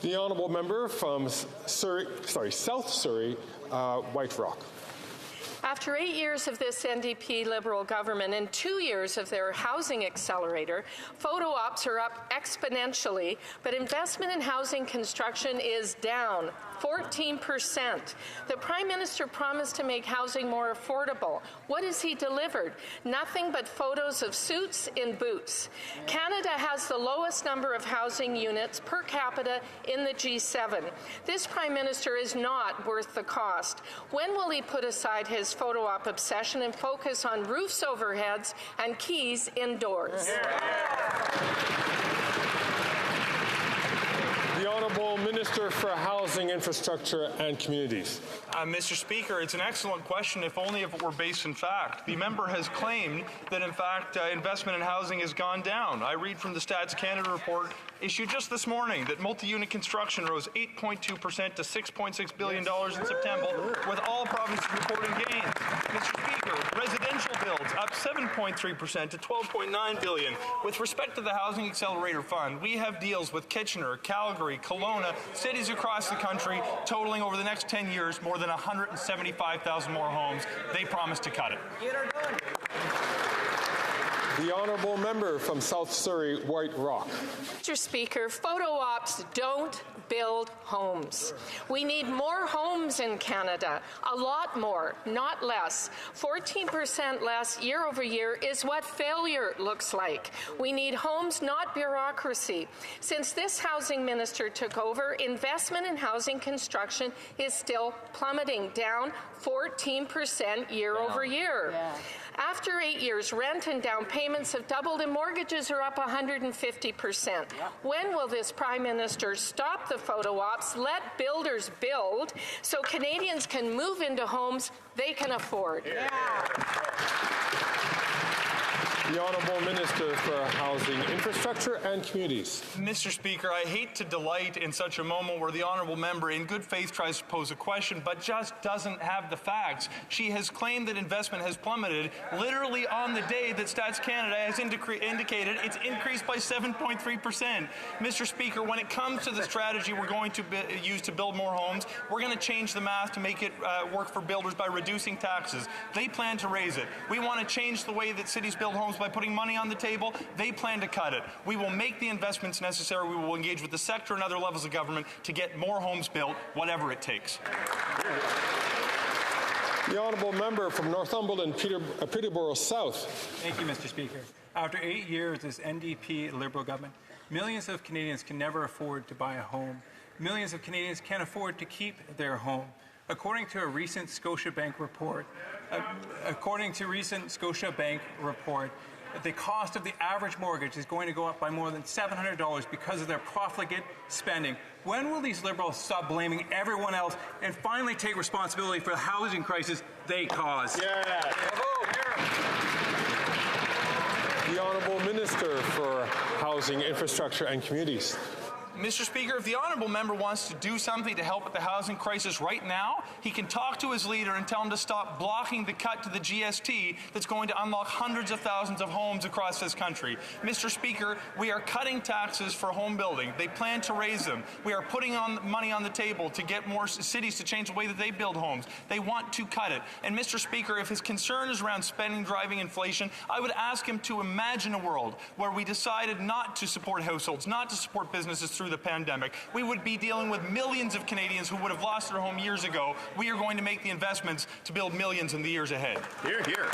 The honourable member from South Surrey, White Rock. After 8 years of this NDP-Liberal government and 2 years of their housing accelerator, photo ops are up exponentially, but investment in housing construction is down 14%. The Prime Minister promised to make housing more affordable. What has he delivered? Nothing but photos of suits in boots. Canada has the lowest number of housing units per capita in the G7. This Prime Minister is not worth the cost. When will he put aside his photo op obsession and focus on roofs overheads and keys indoors? The Honourable Minister for Housing, Infrastructure and Communities. Mr. Speaker, it's an excellent question, if only if it were based in fact. The member has claimed that, in fact, investment in housing has gone down. I read from the Stats Canada report issued just this morning that multi-unit construction rose 8.2% to $6.6 billion in September, with all provinces reporting gains. Mr. Speaker, residential builds up 7.3% to $12.9 billion. With respect to the Housing Accelerator Fund, we have deals with Kitchener, Calgary, Kelowna, cities across the country, totaling over the next 10 years more than 175,000 more homes. They promised to cut it. The honourable member from South Surrey, White Rock. Mr. Speaker, photo ops don't build homes. We need more homes in Canada, a lot more, not less. 14% less year over year is what failure looks like. We need homes, not bureaucracy. Since this housing minister took over, investment in housing construction is still plummeting, down 14% year over year. Yeah. After 8 years, rent and down payments have doubled and mortgages are up 150%. Yeah. When will this Prime Minister stop the photo ops, let builders build, so Canadians can move into homes they can afford? Yeah. The Honourable Minister for Housing, Infrastructure and Communities. Mr. Speaker, I hate to delight in such a moment where the honourable member in good faith tries to pose a question but just doesn't have the facts. She has claimed that investment has plummeted literally on the day that Stats Canada has indicated it's increased by 7.3%. Mr. Speaker, when it comes to the strategy we're going to use to build more homes, we're going to change the math to make it work for builders by reducing taxes. They plan to raise it. We want to change the way that cities build homes by putting money on the table. They plan to cut it. We will make the investments necessary. We will engage with the sector and other levels of government to get more homes built, whatever it takes. The honourable member from Northumberland, Peterborough South. Thank you, Mr. Speaker. After 8 years, this NDP-Liberal government, millions of Canadians can never afford to buy a home. Millions of Canadians can't afford to keep their home. According to a recent Scotiabank report, the cost of the average mortgage is going to go up by more than $700 because of their profligate spending. When will these Liberals stop blaming everyone else and finally take responsibility for the housing crisis they caused? Yeah. The Honourable Minister for Housing, Infrastructure and Communities. Mr. Speaker, if the honourable member wants to do something to help with the housing crisis right now, he can talk to his leader and tell him to stop blocking the cut to the GST that's going to unlock hundreds of thousands of homes across this country. Mr. Speaker, we are cutting taxes for home building. They plan to raise them. We are putting money on the table to get more cities to change the way that they build homes. They want to cut it. And Mr. Speaker, if his concern is around spending driving inflation, I would ask him to imagine a world where we decided not to support households, not to support businesses through the pandemic. We would be dealing with millions of Canadians who would have lost their home years ago. We are going to make the investments to build millions in the years ahead. Hear, hear.